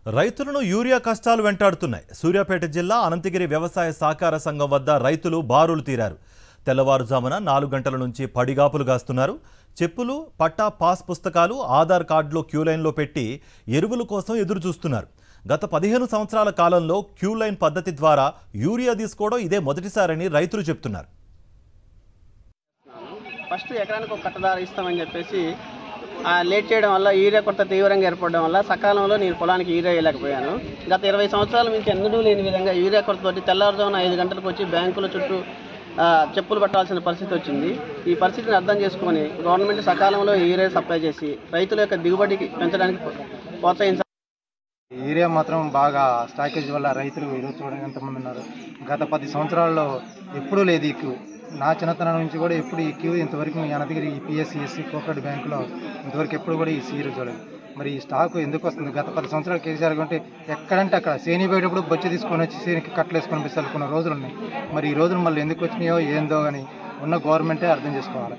రైతులను యూరియా కష్టాలు వెంటాడుతున్నాయి. సూర్యాపేట జిల్లా అనంతగిరి వ్యవసాయ సహకార సంఘం వద్ద రైతులు బారులు తీరారు. తెల్లవారుజామున 4 గంటల నుంచి పడిగాపులు గాస్తున్నారు. చెప్పులు, పట్టా, పాస్ పుస్తకాలు, ఆధార్ కార్డులో క్యూ లైన్లో పెట్టి ఎరువుల కోసం ఎదురు చూస్తున్నారు. గత 15 సంవత్సరాల కాలంలో క్యూ లైన్ పద్ధతి ద్వారా యూరియా తీసుకోవడం ఇదే మొదటిసారని రైతులు చెప్తున్నారు. ఫస్ట్ ఎకరానికి ఒక కట్టదార ఇస్తామని చెప్పేసి లేట్ చేయడం వల్ల యూరియా కొరత తీవ్రంగా ఏర్పడడం వల్ల సకాలంలో నేను పొలానికి యూరియా వేయలేకపోయాను. గత 20 సంవత్సరాల నుంచి ఎన్నడూ లేని విధంగా యూరియా కొరతతోటి తెల్లవారుజామున 5 గంటలకు వచ్చి బ్యాంకుల చుట్టూ చెప్పులు పట్టాల్సిన పరిస్థితి వచ్చింది. ఈ పరిస్థితిని అర్థం చేసుకొని గవర్నమెంట్ సకాలంలో యూరియా సప్లై చేసి రైతుల యొక్క దిగుబడికి పెంచడానికి ప్రోత్సహించాలి. యూరియా మాత్రం బాగా స్టాకేజ్ వల్ల రైతులు ఈరోజు చూడండి ఎంతమంది ఉన్నారు. గత 10 సంవత్సరాల్లో ఎప్పుడూ లేదు ఈ క్యూ. నా చిన్నతనం నుంచి కూడా ఎప్పుడు ఈ క్యూ ఇంతవరకు అనంతగిరి ఈ పిఎస్సిఎస్సి కోఆపరేటివ్ బ్యాంకులో ఇంతవరకు ఎప్పుడు కూడా ఈ సీరియల్ చూడలేదు. మరి ఈ స్టాకు ఎందుకు వస్తుంది? గత 10 సంవత్సరాలు కేసీఆర్ కంటే ఎక్కడంటే అక్కడ సేని పోయేటప్పుడు బొచ్చి తీసుకొని వచ్చి సేనికి కట్టలు వేసుకొని పిస్తాలనుకున్న రోజులు ఉన్నాయి. మరి ఈ రోజులు మళ్ళీ ఎందుకు వచ్చినాయో ఏందో అని ఉన్న గవర్నమెంటే అర్థం చేసుకోవాలి.